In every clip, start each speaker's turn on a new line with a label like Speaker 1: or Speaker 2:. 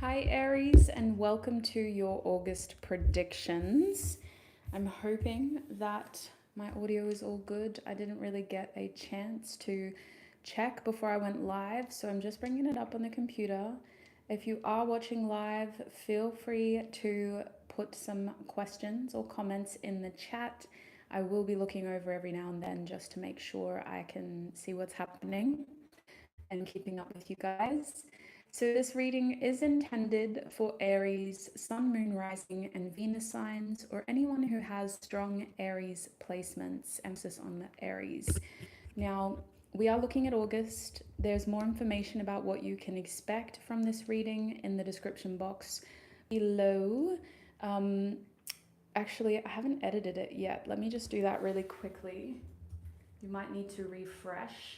Speaker 1: Hi Aries, and welcome to your August predictions. I'm hoping that my audio is all good. I didn't really get a chance to check before I went live, so I'm just bringing it up on the computer. If you are watching live, feel free to put some questions or comments in the chat. I will be looking over every now and then just to make sure I can see what's happening and keeping up with you guys. So this reading is intended for Aries, Sun, Moon, Rising, and Venus signs, or anyone who has strong Aries placements, emphasis on the Aries. Now, we are looking at August. There's more information about what you can expect from this reading in the description box below. Actually, I haven't edited it yet. Let me just do that really quickly. You might need to refresh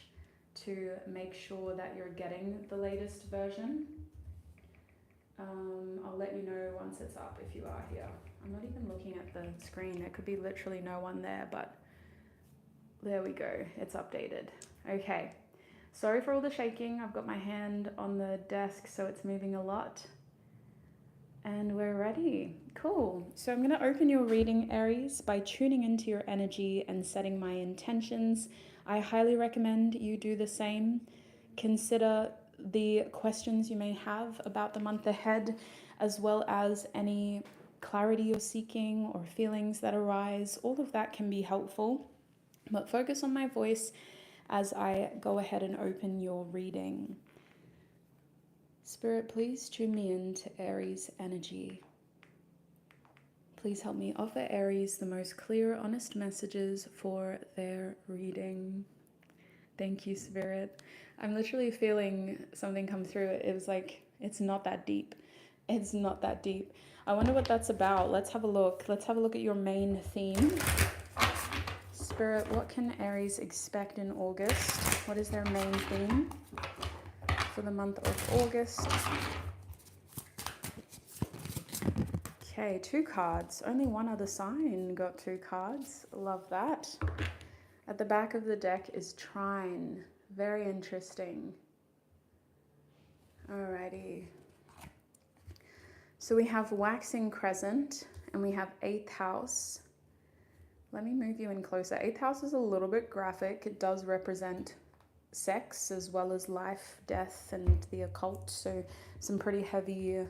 Speaker 1: to make sure that you're getting the latest version. I'll let you know once it's up if you are here. I'm not even looking at the screen. There could be literally no one there, but there we go. It's updated. Okay. Sorry for all the shaking. I've got my hand on the desk, so it's moving a lot. And we're ready. Cool. So I'm going to open your reading, Aries, by tuning into your energy and setting my intentions. I highly recommend you do the same. Consider the questions you may have about the month ahead, as well as any clarity you're seeking or feelings that arise. All of that can be helpful, but focus on my voice as I go ahead and open your reading. Spirit, please tune me into Aries energy. Please help me offer Aries the most clear, honest messages for their reading. Thank you, Spirit. I'm literally feeling something come through. It was like, it's not that deep. It's not that deep. I wonder what that's about. Let's have a look. Let's have a look at your main theme. Spirit, what can Aries expect in August? What is their main theme for the month of August? Okay, 2 cards. Only one other sign got 2 cards. Love that. At the back of the deck is Trine. Very interesting. Alrighty. So we have Waxing Crescent and we have 8th house. Let me move you in closer. 8th house is a little bit graphic. It does represent sex as well as life, death, and the occult. So some pretty heavy,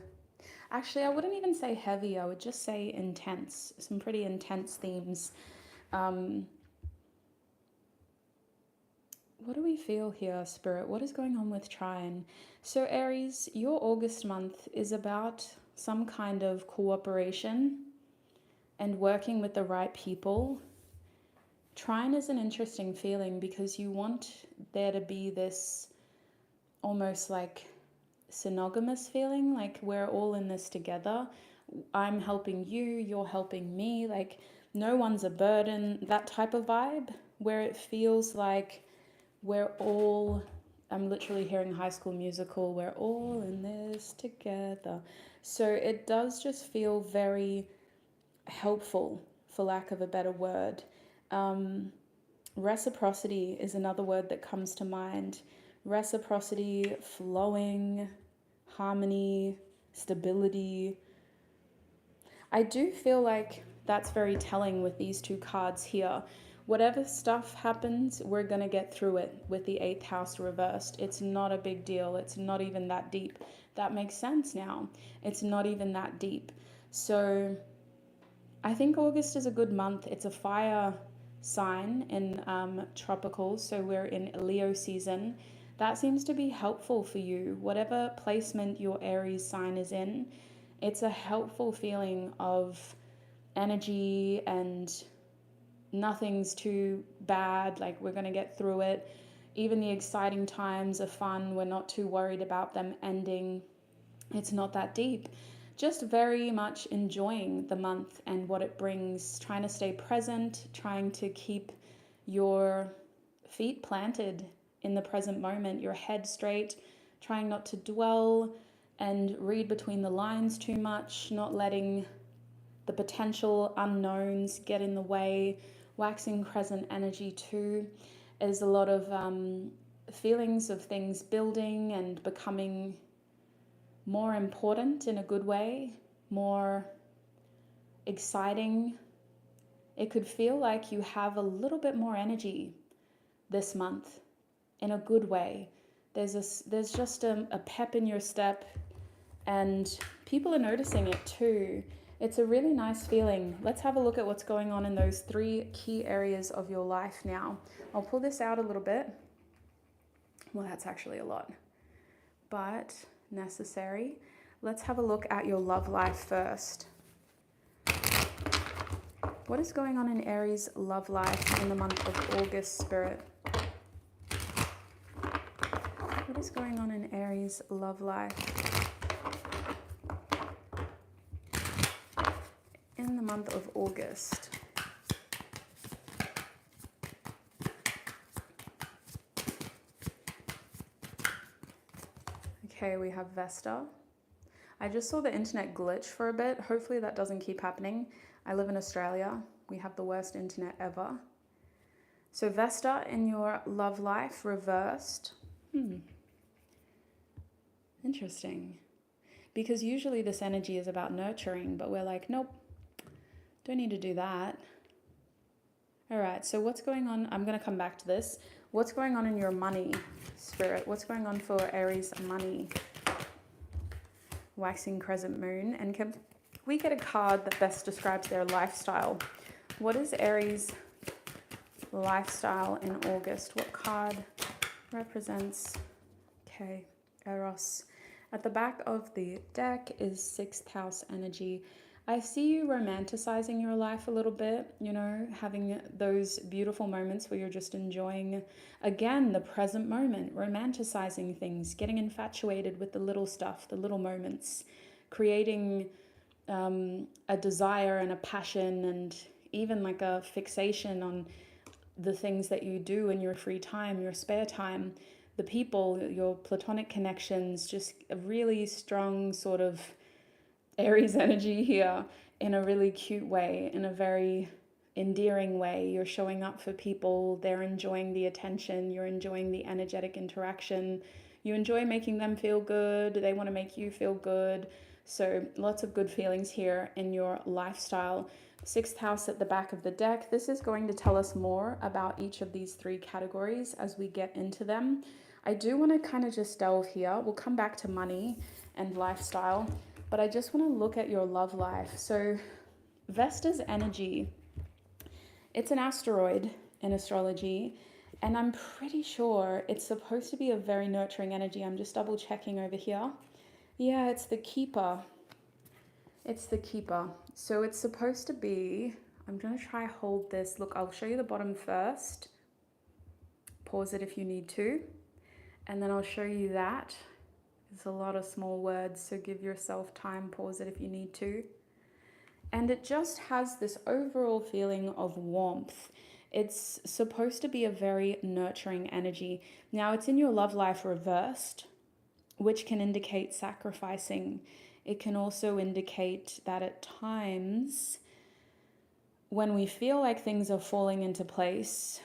Speaker 1: actually I wouldn't even say heavy, I would just say intense. Some pretty intense themes. What do we feel here, Spirit? What is going on with Trine? So Aries, your August month is about some kind of cooperation and working with the right people. Trine is an interesting feeling because you want there to be this almost like synonymous feeling, like we're all in this together. I'm helping you, you're helping me, like no one's a burden, that type of vibe where it feels like we're all, I'm literally hearing High School Musical, we're all in this together. So it does just feel very helpful, for lack of a better word. Reciprocity is another word that comes to mind. Reciprocity, flowing, harmony, stability. I do feel like that's very telling with these 2 cards here. Whatever stuff happens, we're going to get through it with the 8th house reversed. It's not a big deal. It's not even that deep. That makes sense now. It's not even that deep. So I think August is a good month. It's a fire sign in tropical, so we're in Leo season. That seems to be helpful for you. Whatever placement your Aries sign is in, it's a helpful feeling of energy and nothing's too bad, like we're going to get through it. Even the exciting times are fun. We're not too worried about them ending. It's not that deep. Just very much enjoying the month and what it brings, trying to stay present, trying to keep your feet planted in the present moment, your head straight, trying not to dwell and read between the lines too much, not letting the potential unknowns get in the way. Waxing crescent energy too is a lot of feelings of things building and becoming more important in a good way, more exciting. It could feel like you have a little bit more energy this month in a good way. There's just a pep in your step, and people are noticing it too. It's a really nice feeling. Let's have a look at what's going on in those 3 key areas of your life now. I'll pull this out a little bit. Well, that's actually a lot, but necessary. Let's have a look at your love life first. What is going on in Aries love life in the month of August, Spirit? What is going on in Aries love life in the month of August? Okay, we have Vesta. I just saw the internet glitch for a bit. Hopefully that doesn't keep happening. I live in Australia. We have the worst internet ever. So Vesta in your love life reversed. Interesting. Because usually this energy is about nurturing, but we're like, nope, don't need to do that. All right, so what's going on? I'm going to come back to this. What's going on in your money, Spirit? What's going on for Aries money? Waxing crescent moon. And can we get a card that best describes their lifestyle? What is Aries lifestyle in August? What card represents, okay, Eros? At the back of the deck is 6th house energy. I see you romanticizing your life a little bit, you know, having those beautiful moments where you're just enjoying, again, the present moment, romanticizing things, getting infatuated with the little stuff, the little moments, creating a desire and a passion and even like a fixation on the things that you do in your free time, your spare time, the people, your platonic connections, just a really strong sort of Aries energy here in a really cute way, in a very endearing way. You're showing up for people, they're enjoying the attention, you're enjoying the energetic interaction, you enjoy making them feel good, they want to make you feel good. So lots of good feelings here in your lifestyle. 6th house at the back of the deck. This is going to tell us more about each of these 3 categories as we get into them. I do want to kind of just delve here. We'll come back to money and lifestyle, but I just want to look at your love life. So Vesta's energy, it's an asteroid in astrology, and I'm pretty sure it's supposed to be a very nurturing energy. I'm just double checking over here. Yeah, it's the keeper. It's the keeper. So it's supposed to be, I'm going to try hold this. Look, I'll show you the bottom first. Pause it if you need to. And then I'll show you that. It's a lot of small words, so give yourself time. Pause it if you need to. And it just has this overall feeling of warmth. It's supposed to be a very nurturing energy. Now it's in your love life reversed, which can indicate sacrificing. It can also indicate that at times when we feel like things are falling into place,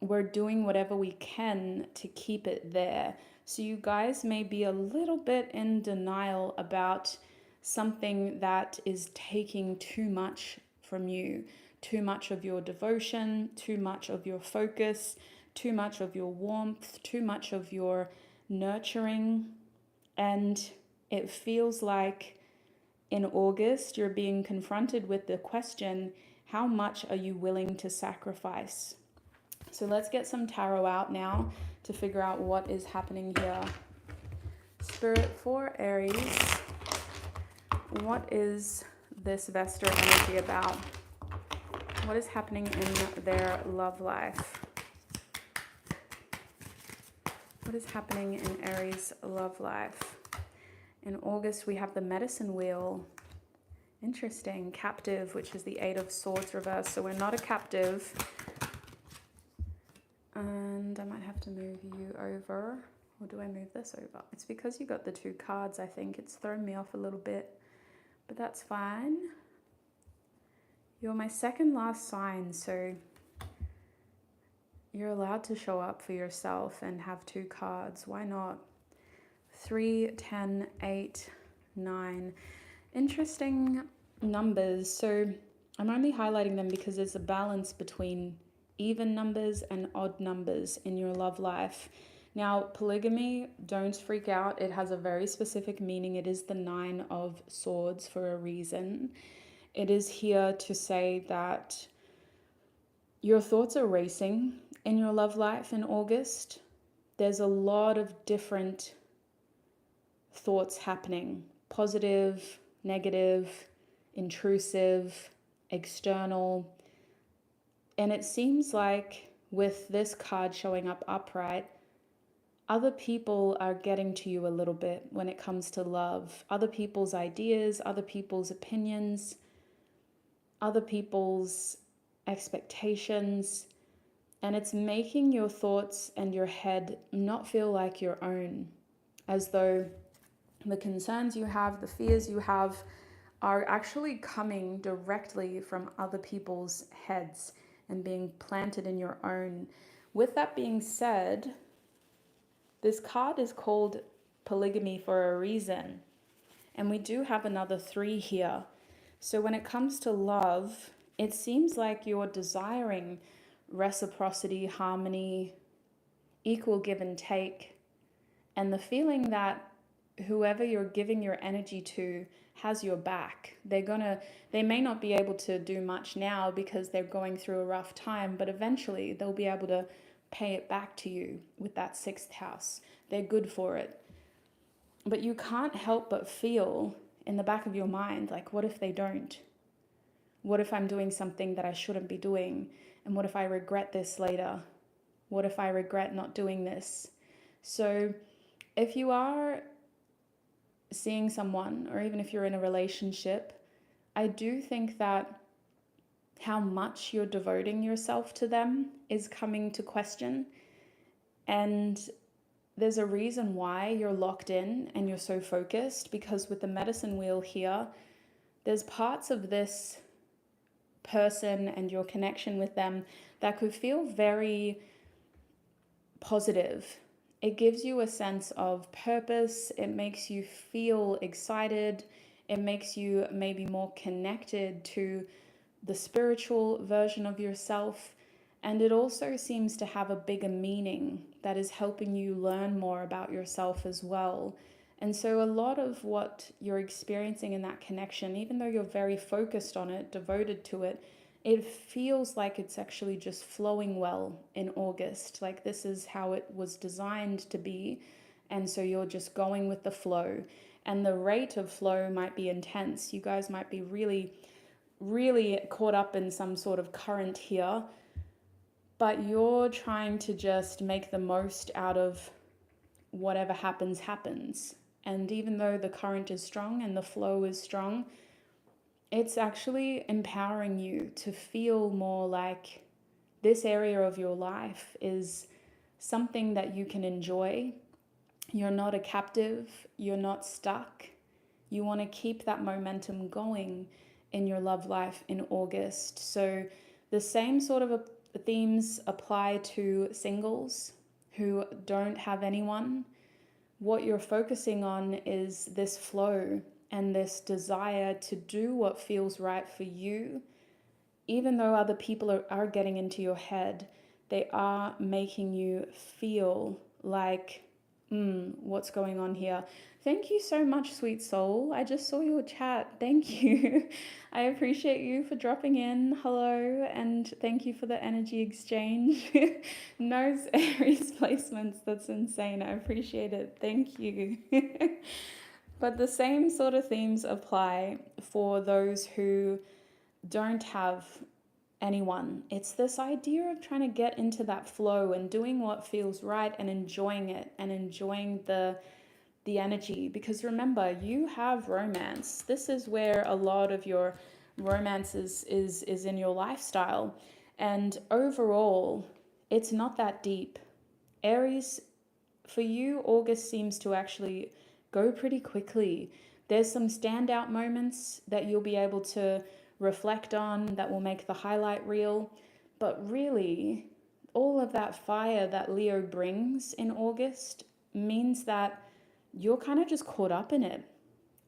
Speaker 1: we're doing whatever we can to keep it there. So you guys may be a little bit in denial about something that is taking too much from you, too much of your devotion, too much of your focus, too much of your warmth, too much of your nurturing. And it feels like in August, you're being confronted with the question, how much are you willing to sacrifice? So let's get some tarot out now to figure out what is happening here. Spirit for Aries, what is this Vesta energy about? What is happening in their love life? What is happening in Aries' love life? In August, we have the medicine wheel. Interesting. Captive, which is the 8 of Swords reversed. So we're not a captive. And I might have to move you over. Or do I move this over? It's because you got the 2 cards, I think. It's thrown me off a little bit. But that's fine. You're my second last sign, so you're allowed to show up for yourself and have 2 cards. Why not? 3, 10, 8, 9. Interesting numbers. So I'm only highlighting them because there's a balance between even numbers and odd numbers in your love life. Now, polygamy, don't freak out. It has a very specific meaning. It is the 9 of Swords for a reason. It is here to say that your thoughts are racing in your love life in August. There's a lot of different thoughts happening. Positive, negative, intrusive, external. And it seems like with this card showing up upright, other people are getting to you a little bit when it comes to love. Other people's ideas, other people's opinions, other people's expectations. And it's making your thoughts and your head not feel like your own, as though the concerns you have, the fears you have, are actually coming directly from other people's heads and being planted in your own. With that being said, this card is called polygamy for a reason. And we do have another 3 here. So when it comes to love, it seems like you're desiring reciprocity, harmony, equal give and take, and the feeling that whoever you're giving your energy to has your back. They may not be able to do much now because they're going through a rough time, but eventually they'll be able to pay it back to you with that 6th house. They're good for it. But you can't help but feel in the back of your mind, like, what if they don't? What if I'm doing something that I shouldn't be doing? And what if I regret this later? What if I regret not doing this? So if you are seeing someone, or even if you're in a relationship, I do think that how much you're devoting yourself to them is coming to question. And there's a reason why you're locked in and you're so focused, because with the medicine wheel here, there's parts of this person and your connection with them that could feel very positive. It gives you a sense of purpose. It makes you feel excited. It makes you maybe more connected to the spiritual version of yourself. And it also seems to have a bigger meaning that is helping you learn more about yourself as well. And so a lot of what you're experiencing in that connection, even though you're very focused on it, devoted to it, it feels like it's actually just flowing well in August. Like this is how it was designed to be. And so you're just going with the flow. And the rate of flow might be intense. You guys might be really, really caught up in some sort of current here. But you're trying to just make the most out of whatever happens, happens. And even though the current is strong and the flow is strong, it's actually empowering you to feel more like this area of your life is something that you can enjoy. You're not a captive. You're not stuck. You want to keep that momentum going in your love life in August. So the same sort of themes apply to singles who don't have anyone. What you're focusing on is this flow and this desire to do what feels right for you. Even though other people are getting into your head, they are making you feel like, what's going on here? Thank you so much, sweet soul. I just saw your chat. Thank you. I appreciate you for dropping in. Hello, and thank you for the energy exchange. No Aries placements. That's insane. I appreciate it. Thank you. But the same sort of themes apply for those who don't have anyone. It's this idea of trying to get into that flow and doing what feels right and enjoying it and enjoying the energy. Because remember, you have romance. This is where a lot of your romance is in your lifestyle. And overall, it's not that deep. Aries, for you, August seems to actually go pretty quickly. There's some standout moments that you'll be able to reflect on that will make the highlight reel. But really, all of that fire that Leo brings in August means that you're kind of just caught up in it.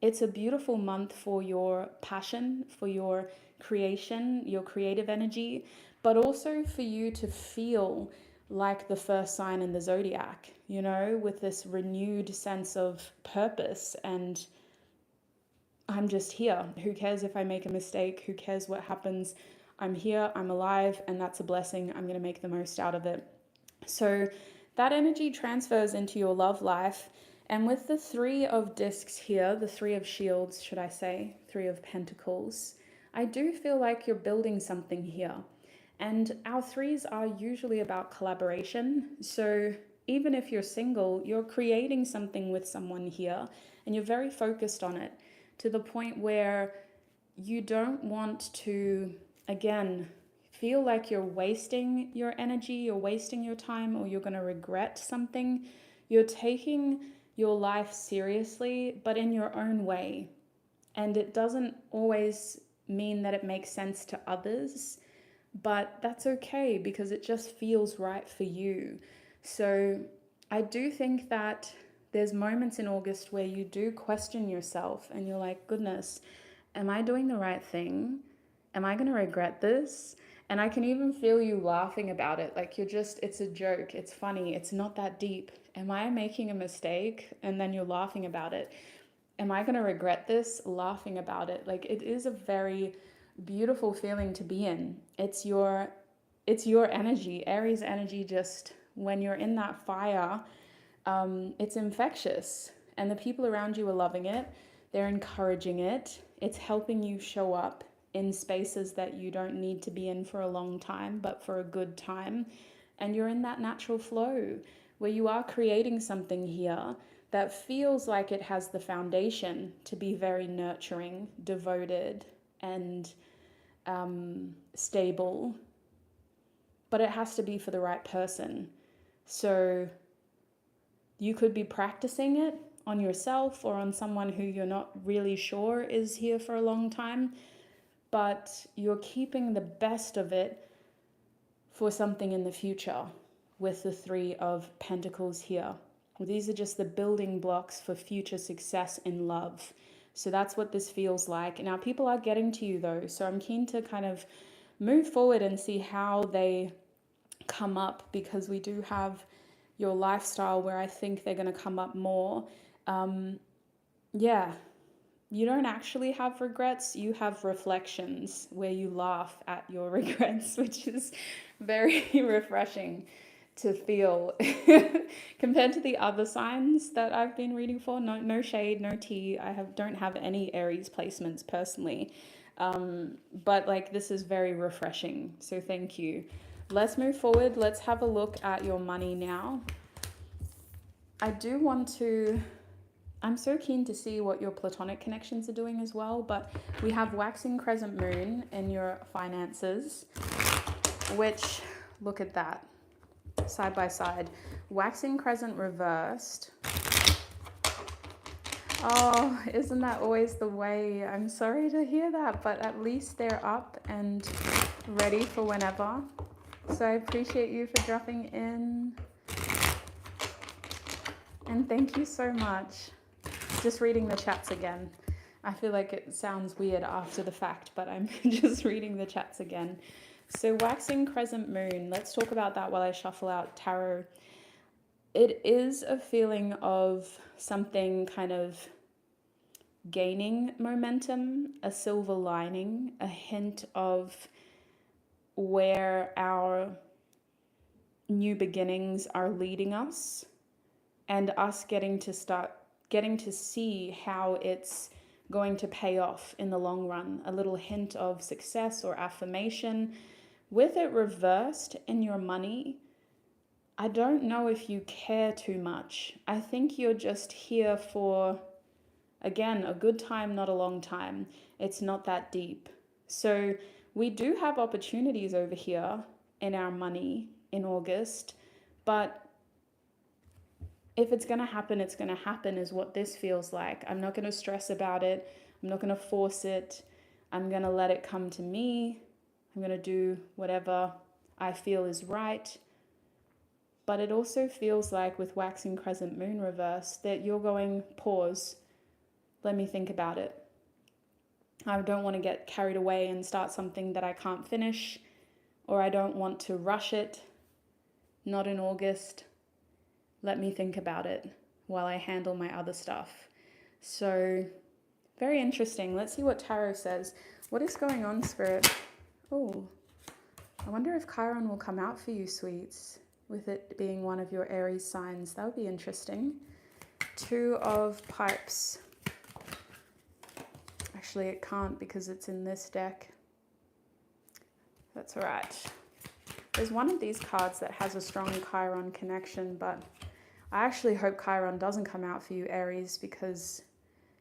Speaker 1: It's a beautiful month for your passion, for your creation, your creative energy, but also for you to feel like the first sign in the zodiac, you know, with this renewed sense of purpose and I'm just here. Who cares if I make a mistake? Who cares what happens? I'm here, I'm alive, and that's a blessing. I'm going to make the most out of it. So that energy transfers into your love life. And with the Three of Discs here, the Three of Shields, should I say, Three of Pentacles, I do feel like you're building something here. And our threes are usually about collaboration. So even if you're single, you're creating something with someone here and you're very focused on it to the point where you don't want to, again, feel like you're wasting your energy, you're wasting your time, or you're going to regret something. You're taking your life seriously, but in your own way. And it doesn't always mean that it makes sense to others, but that's okay because it just feels right for you. So I do think that there's moments in August where you do question yourself and you're like, goodness, am I doing the right thing? Am I going to regret this? And I can even feel you laughing about it. Like it's a joke. It's funny. It's not that deep. Am I making a mistake? And then you're laughing about it. Am I going to regret this? Laughing about it. Like it is a very beautiful feeling to be in. It's your energy, Aries energy. Just when you're in that fire, it's infectious and the people around you are loving it. They're encouraging it. It's helping you show up in spaces that you don't need to be in for a long time, but for a good time. And you're in that natural flow where you are creating something here that feels like it has the foundation to be very nurturing, devoted, and stable. But it has to be for the right person. So you could be practicing it on yourself or on someone who you're not really sure is here for a long time, but you're keeping the best of it for something in the future with the Three of Pentacles here. These are just the building blocks for future success in love. So that's what this feels like. Now, people are getting to you though, so I'm keen to kind of move forward and see how they come up, because we do have your lifestyle where I think they're going to come up more. Yeah, you don't actually have regrets. You have reflections where you laugh at your regrets, which is very refreshing to feel compared to the other signs that I've been reading for. No shade, no tea. Don't have any Aries placements personally. But like this is very refreshing. So thank you. Let's move forward. Let's have a look at your money now. I'm so keen to see what your platonic connections are doing as well, but we have waxing crescent moon in your finances, which, look at that, side by side. Waxing crescent reversed. Oh, isn't that always the way? I'm sorry to hear that, but at least they're up and ready for whenever. So I appreciate you for dropping in. And thank you so much. Just reading the chats again. I feel like it sounds weird after the fact, but I'm just reading the chats again. So waxing crescent moon, let's talk about that while I shuffle out tarot. It is a feeling of something kind of gaining momentum, a silver lining, a hint of where our new beginnings are leading us, and us getting to see how it's going to pay off in the long run. A little hint of success or affirmation. With it reversed in your money, I don't know if you care too much. I think you're just here for, again, a good time, not a long time. It's not that deep. So we do have opportunities over here in our money in August, but if it's going to happen, it's going to happen is what this feels like. I'm not going to stress about it. I'm not going to force it. I'm going to let it come to me. I'm going to do whatever I feel is right. but it also feels like with waxing crescent moon reverse that you're going, pause, let me think about it. I don't want to get carried away and start something that I can't finish, or I don't want to rush it. Not in August. Let me think about it while I handle my other stuff. So, very interesting. Let's see what tarot says. What is going on, Spirit? Oh, I wonder if Chiron will come out for you, sweets, with it being one of your Aries signs. That would be interesting. Two of Pipes. Actually, it can't because it's in this deck. That's all right. There's one of these cards that has a strong Chiron connection, but I actually hope Chiron doesn't come out for you, Aries, because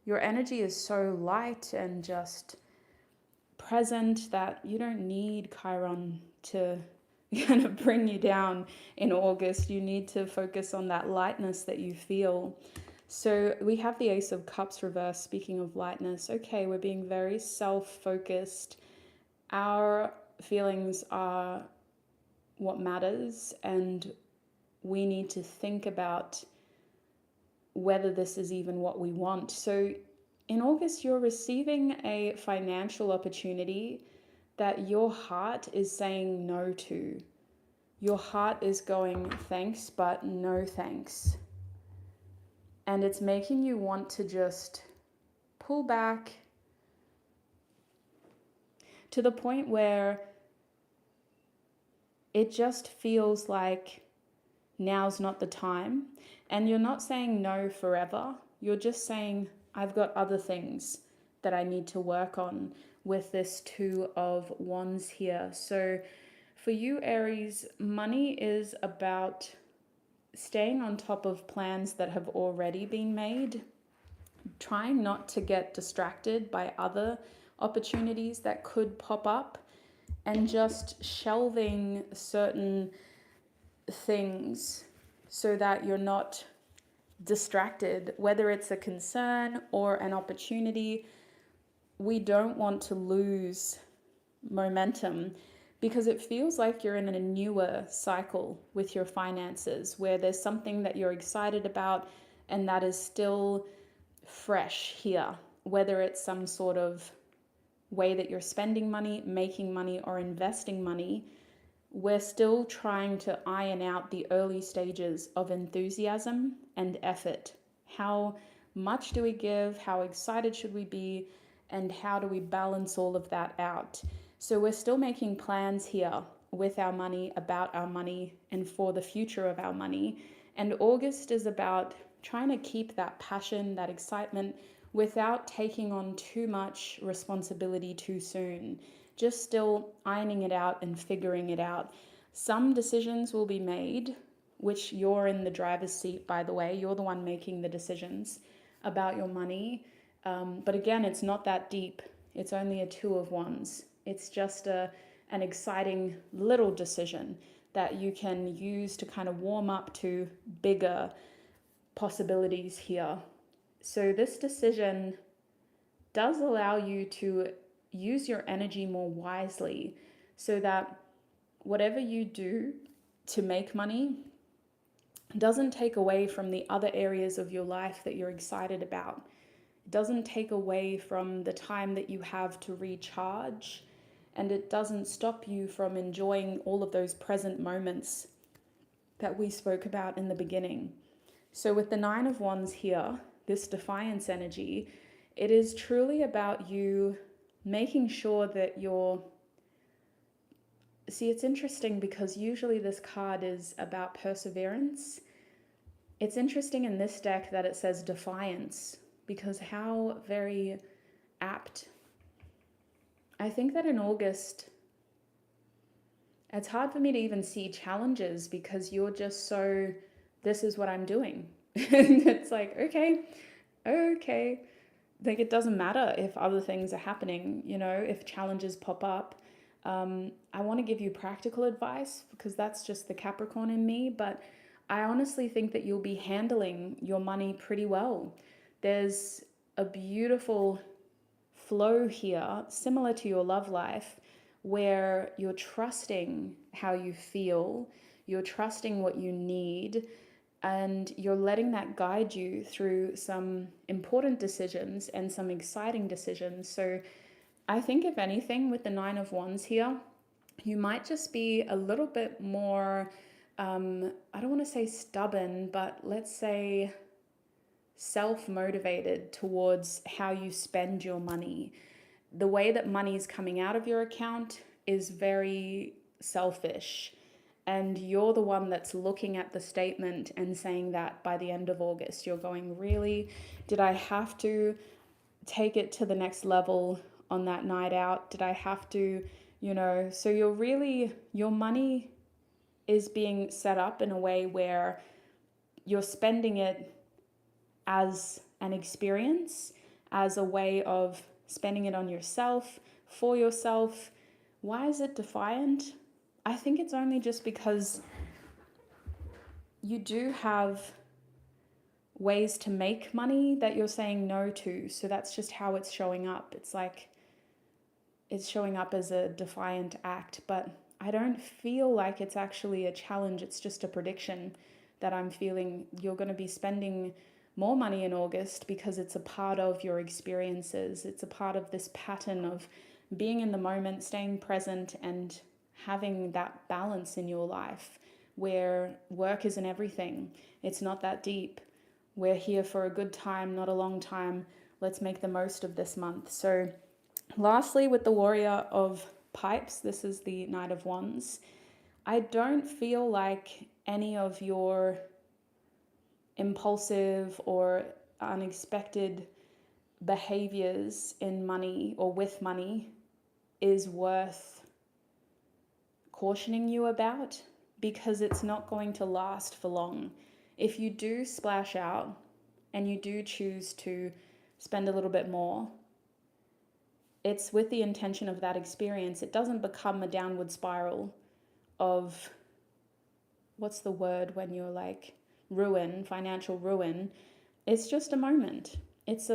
Speaker 1: your energy is so light and just present that you don't need Chiron to kind of bring you down in August. You need to focus on that lightness that you feel. So we have the Ace of Cups reversed, speaking of lightness. Okay, we're being very self-focused. Our feelings are what matters, and we need to think about whether this is even what we want. So in August, you're receiving a financial opportunity that your heart is saying no to. Your heart is going, thanks, but no thanks. And it's making you want to just pull back to the point where it just feels like now's not the time. And you're not saying no forever. You're just saying, I've got other things that I need to work on with this Two of Wands here. So for you, Aries, money is about staying on top of plans that have already been made, trying not to get distracted by other opportunities that could pop up, and just shelving certain things so that you're not distracted, whether it's a concern or an opportunity. We don't want to lose momentum, because it feels like you're in a newer cycle with your finances where there's something that you're excited about and that is still fresh here, whether it's some sort of way that you're spending money, making money, or investing money. We're still trying to iron out the early stages of enthusiasm and effort. How much do we give? How excited should we be? And how do we balance all of that out? So we're still making plans here with our money, about our money, and for the future of our money. And August is about trying to keep that passion, that excitement, without taking on too much responsibility too soon. Just still ironing it out and figuring it out. Some decisions will be made, which you're in the driver's seat, by the way. You're the one making the decisions about your money. But again, it's not that deep. It's only a Two of Wands. It's just an exciting little decision that you can use to kind of warm up to bigger possibilities here. So this decision does allow you to use your energy more wisely, so that whatever you do to make money doesn't take away from the other areas of your life that you're excited about. It doesn't take away from the time that you have to recharge, and it doesn't stop you from enjoying all of those present moments that we spoke about in the beginning. So with the Nine of Wands here, this defiance energy, it is truly about you making sure that you're... See, it's interesting because usually this card is about perseverance. It's interesting in this deck that it says defiance, because how very apt. I think that in August, it's hard for me to even see challenges because you're just so, this is what I'm doing. And it's like, okay. Like, it doesn't matter if other things are happening, you know, if challenges pop up. I want to give you practical advice because that's just the Capricorn in me, but I honestly think that you'll be handling your money pretty well. There's a beautiful flow here, similar to your love life, where you're trusting how you feel, you're trusting what you need, and you're letting that guide you through some important decisions and some exciting decisions. So I think if anything, with the Nine of Wands here, you might just be a little bit more, I don't want to say stubborn, but let's say self-motivated towards how you spend your money. The way that money is coming out of your account is very selfish. And you're the one that's looking at the statement and saying that by the end of August, you're going, really? Did I have to take it to the next level on that night out? Did I have to, so your money is being set up in a way where you're spending it as an experience, as a way of spending it on yourself, for yourself. Why is it defiant? I think it's only just because you do have ways to make money that you're saying no to. So that's just how it's showing up. It's like it's showing up as a defiant act, but I don't feel like it's actually a challenge. It's just a prediction that I'm feeling. You're going to be spending more money in August because it's a part of your experiences. It's a part of this pattern of being in the moment, staying present, and having that balance in your life where work isn't everything. It's not that deep. We're here for a good time, not a long time. Let's make the most of this month. So lastly, with the Warrior of Pipes, this is the Knight of Wands. I don't feel like any of your impulsive or unexpected behaviors in money or with money is worth cautioning you about, because it's not going to last for long. If you do splash out and you do choose to spend a little bit more, it's with the intention of that experience. It doesn't become a downward spiral of, what's the word when you're like ruin, financial ruin. It's just a moment. It's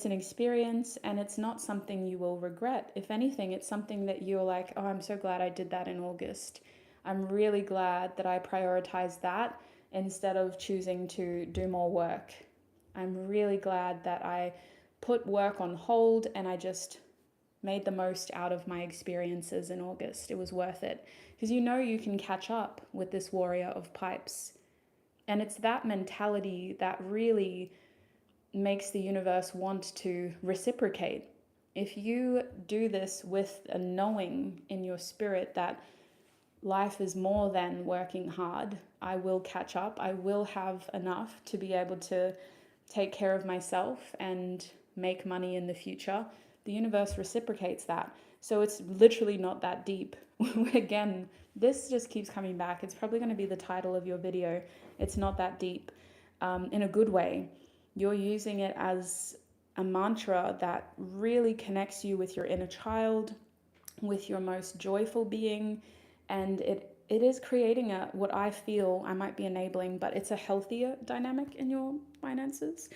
Speaker 1: an experience, and it's not something you will regret. If anything, it's something that you're like, oh, I'm so glad I did that in August. I'm really glad that I prioritized that instead of choosing to do more work. I'm really glad that I put work on hold and I just made the most out of my experiences in August. It was worth it. Because you can catch up with this Warrior of Pipes. And it's that mentality that really makes the universe want to reciprocate. If you do this with a knowing in your spirit that life is more than working hard, I will catch up, I will have enough to be able to take care of myself and make money in the future, the universe reciprocates that. So it's literally not that deep. Again, this just keeps coming back. It's probably going to be the title of your video. It's not that deep, in a good way. You're using it as a mantra that really connects you with your inner child, with your most joyful being, and it is creating what I feel I might be enabling, but it's a healthier dynamic in your finances,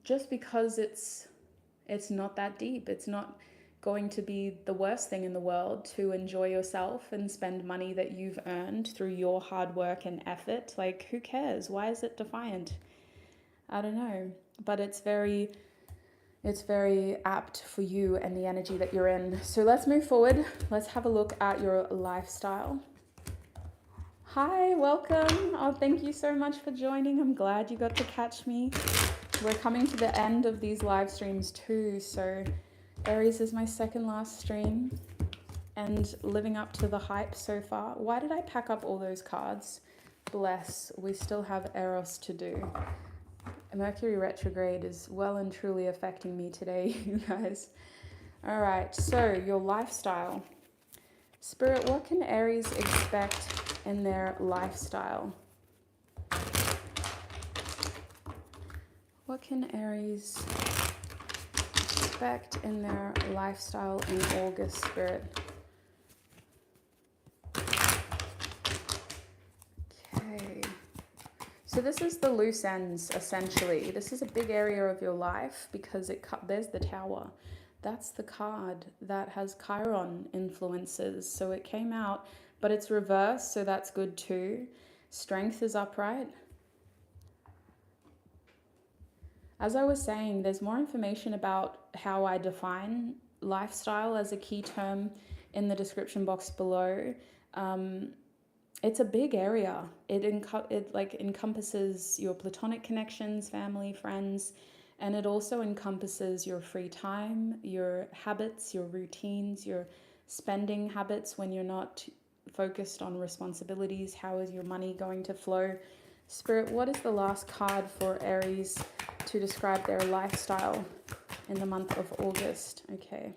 Speaker 1: just because it's not that deep. It's not going to be the worst thing in the world to enjoy yourself and spend money that you've earned through your hard work and effort. Like, who cares? Why is it defiant? I don't know, but it's very apt for you and the energy that you're in. So let's move forward. Let's have a look at your lifestyle. Hi, welcome. Oh, thank you so much for joining. I'm glad you got to catch me. We're coming to the end of these live streams too. So Aries is my second last stream and living up to the hype so far. Why did I pack up all those cards? Bless, we still have Eros to do. Mercury retrograde is well and truly affecting me today, you guys. All right, so your lifestyle. Spirit, what can Aries expect in their lifestyle? What can Aries expect in their lifestyle in August, Spirit? Okay. So this is the loose ends, essentially. This is a big area of your life because there's the Tower. That's the card that has Chiron influences. So it came out, but it's reversed, so that's good too. Strength is upright. As I was saying, there's more information about how I define lifestyle as a key term in the description box below. It's a big area. It encompasses your platonic connections, family, friends, and it also encompasses your free time, your habits, your routines, your spending habits when you're not focused on responsibilities. How is your money going to flow? Spirit, what is the last card for Aries to describe their lifestyle in the month of August? Okay.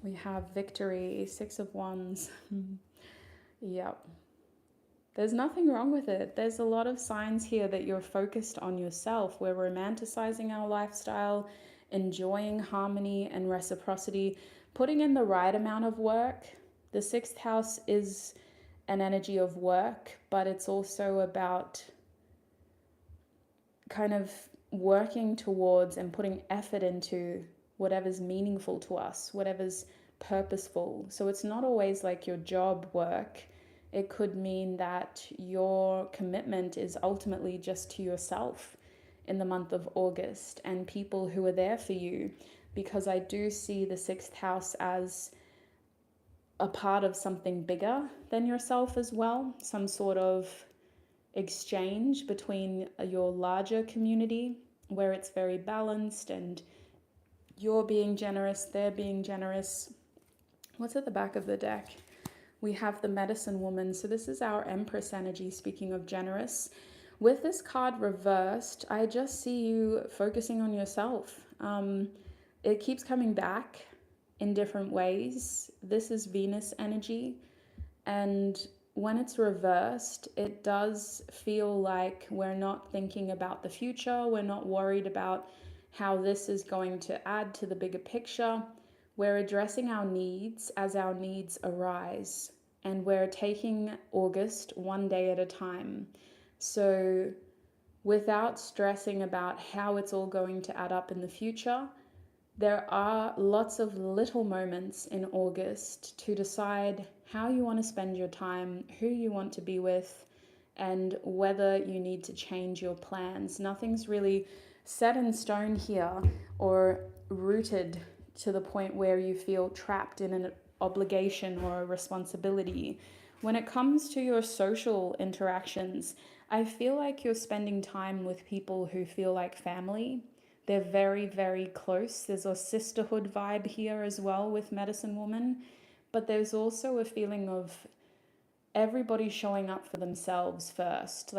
Speaker 1: We have victory, 6 of Wands. Yep. There's nothing wrong with it. There's a lot of signs here that you're focused on yourself. We're romanticizing our lifestyle, enjoying harmony and reciprocity, putting in the right amount of work. The 6th house is an energy of work, but it's also about kind of working towards and putting effort into whatever's meaningful to us, whatever's purposeful. So it's not always like your job work. It could mean that your commitment is ultimately just to yourself in the month of August and people who are there for you, because I do see the 6th house as a part of something bigger than yourself as well, some sort of exchange between your larger community where it's very balanced and you're being generous, they're being generous. What's at the back of the deck? We have the Medicine Woman. So this is our Empress energy, speaking of generous. With this card reversed, I just see you focusing on yourself. It keeps coming back in different ways. This is Venus energy. And when it's reversed, it does feel like we're not thinking about the future. We're not worried about how this is going to add to the bigger picture. We're addressing our needs as our needs arise, and we're taking August one day at a time. So without stressing about how it's all going to add up in the future, there are lots of little moments in August to decide how you want to spend your time, who you want to be with, and whether you need to change your plans. Nothing's really set in stone here or rooted to the point where you feel trapped in an obligation or a responsibility. When it comes to your social interactions, I feel like you're spending time with people who feel like family. They're very, very close. There's a sisterhood vibe here as well with Medicine Woman, but there's also a feeling of everybody showing up for themselves first,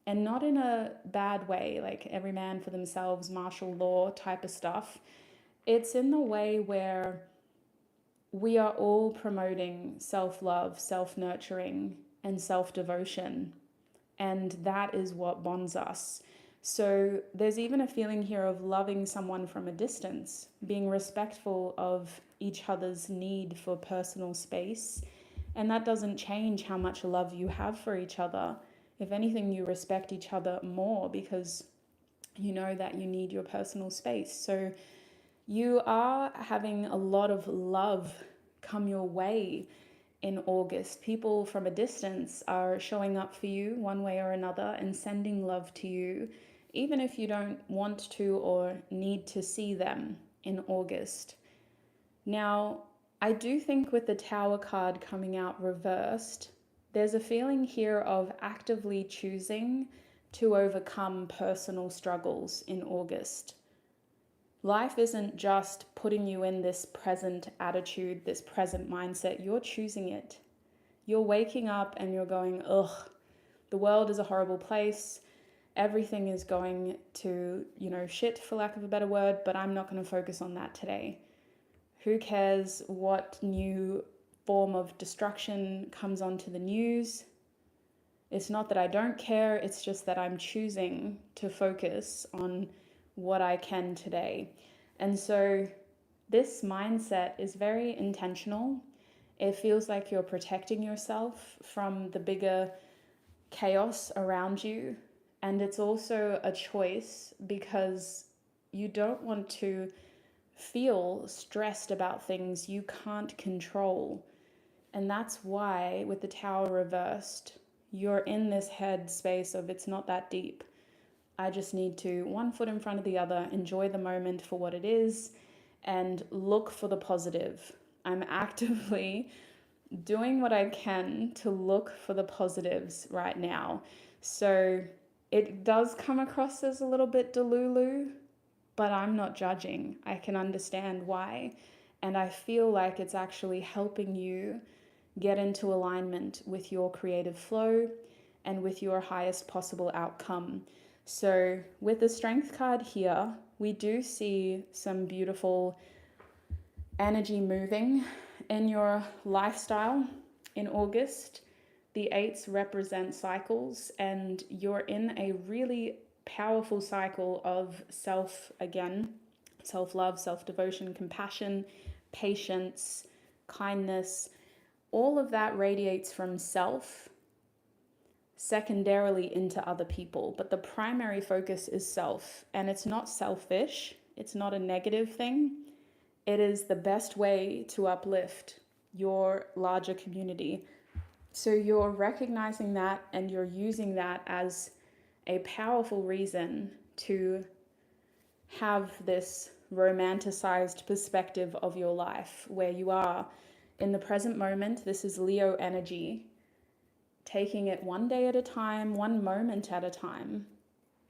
Speaker 1: and not in a bad way, like every man for themselves, martial law type of stuff. It's in the way where we are all promoting self-love, self-nurturing, and self-devotion. And that is what bonds us. So there's even a feeling here of loving someone from a distance, being respectful of each other's need for personal space. And that doesn't change how much love you have for each other. If anything, you respect each other more because you know that you need your personal space. So you are having a lot of love come your way in August. People from a distance are showing up for you one way or another and sending love to you, even if you don't want to or need to see them in August. Now, I do think with the Tower card coming out reversed, there's a feeling here of actively choosing to overcome personal struggles in August. Life isn't just putting you in this present attitude, this present mindset. You're choosing it. You're waking up and you're going, ugh, the world is a horrible place. Everything is going to, shit, for lack of a better word, but I'm not going to focus on that today. Who cares what new form of destruction comes onto the news? It's not that I don't care, it's just that I'm choosing to focus on what I can today. And so this mindset is very intentional. It feels like you're protecting yourself from the bigger chaos around you. And it's also a choice because you don't want to feel stressed about things you can't control. And that's why with the Tower reversed, you're in this head space of it's not that deep. I just need to one foot in front of the other, enjoy the moment for what it is, and look for the positive. I'm actively doing what I can to look for the positives right now. So it does come across as a little bit delulu, but I'm not judging. I can understand why. And I feel like it's actually helping you get into alignment with your creative flow and with your highest possible outcome. So with the Strength card here, we do see some beautiful energy moving in your lifestyle in August. The eights represent cycles, and you're in a really powerful cycle of self-love, self-devotion, compassion, patience, kindness. All of that radiates from self, secondarily into other people, but the primary focus is self. And it's not selfish, it's not a negative thing. It is the best way to uplift your larger community. So you're recognizing that and you're using that as a powerful reason to have this romanticized perspective of your life where you are in the present moment. This is Leo energy, taking it one day at a time, one moment at a time,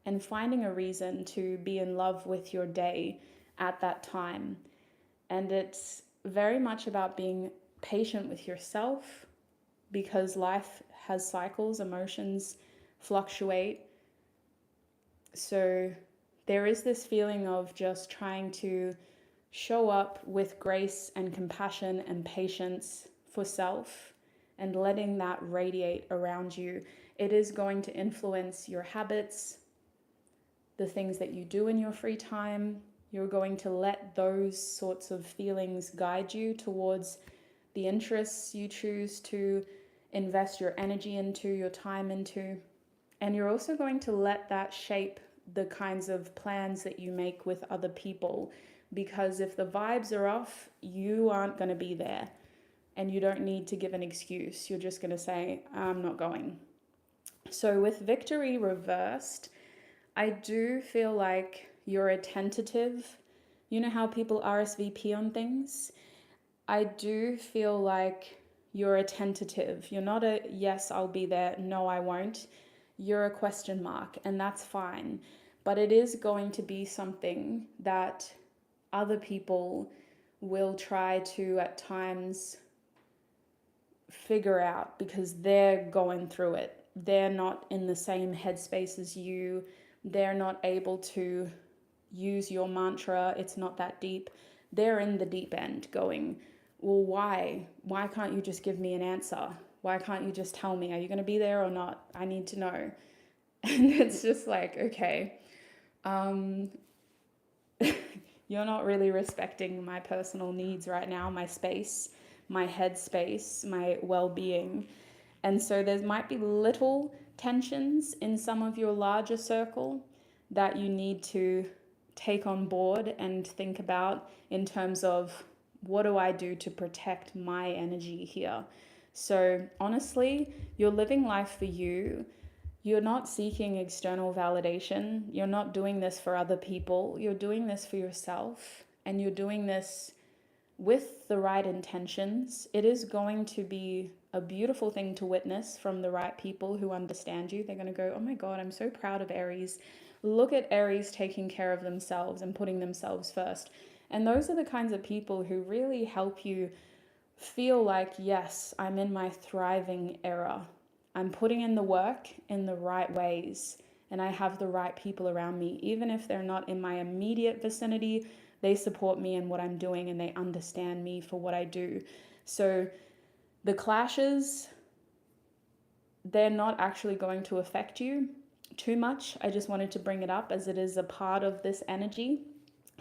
Speaker 1: and finding a reason to be in love with your day at that time. And it's very much about being patient with yourself, because life has cycles, emotions fluctuate. So there is this feeling of just trying to show up with grace and compassion and patience for self and letting that radiate around you. It is going to influence your habits, the things that you do in your free time. You're going to let those sorts of feelings guide you towards the interests you choose to invest your energy into, your time into. And you're also going to let that shape the kinds of plans that you make with other people. Because if the vibes are off, you aren't going to be there. And you don't need to give an excuse. You're just going to say, I'm not going. So with victory reversed, I do feel like you're a tentative. You know how people RSVP on things? I do feel like you're a tentative. You're not a yes, I'll be there, no, I won't. You're a question mark, and that's fine. But it is going to be something that other people will try to at times figure out because they're going through it. They're not in the same headspace as you. They're not able to use your mantra. It's not that deep. They're in the deep end going, well, why? Why can't you just give me an answer? Why can't you just tell me, are you going to be there or not? I need to know. And it's just like, okay, you're not really respecting my personal needs right now, my space, my head space, my well-being. And so there might be little tensions in some of your larger circle that you need to take on board and think about in terms of, what do I do to protect my energy here? So honestly, you're living life for you. You're not seeking external validation. You're not doing this for other people. You're doing this for yourself, and you're doing this with the right intentions. It is going to be a beautiful thing to witness from the right people who understand you. They're going to go, oh my God, I'm so proud of Aries. Look at Aries taking care of themselves and putting themselves first. And those are the kinds of people who really help you feel like, yes, I'm in my thriving era. I'm putting in the work in the right ways, and I have the right people around me. Even if they're not in my immediate vicinity, they support me in what I'm doing and they understand me for what I do. So the clashes, they're not actually going to affect you too much. I just wanted to bring it up as it is a part of this energy.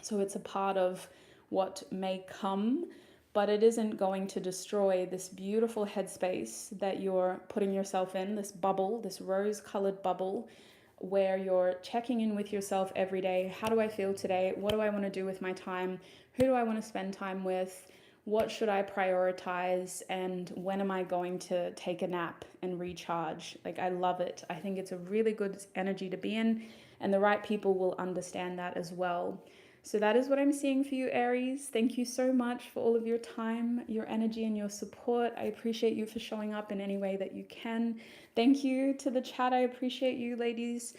Speaker 1: So it's a part of what may come, but it isn't going to destroy this beautiful headspace that you're putting yourself in, this bubble, this rose-colored bubble, where you're checking in with yourself every day. How do I feel today? What do I want to do with my time? Who do I want to spend time with? what should I prioritize, and when am I going to take a nap and recharge? Like, I love it. I think it's a really good energy to be in, and the right people will understand that as well. So that is what I'm seeing for you, Aries. Thank you so much for all of your time, your energy, and your support. I appreciate you for showing up in any way that you can. Thank you to the chat. I appreciate you, ladies.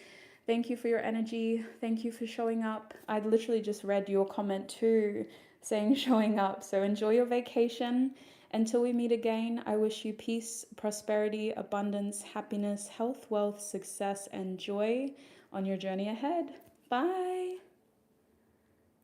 Speaker 1: Thank you for your energy. Thank you for showing up. I literally just read your comment too, saying showing up. So enjoy your vacation. Until we meet again, I wish you peace, prosperity, abundance, happiness, health, wealth, success, and joy on your journey ahead. Bye.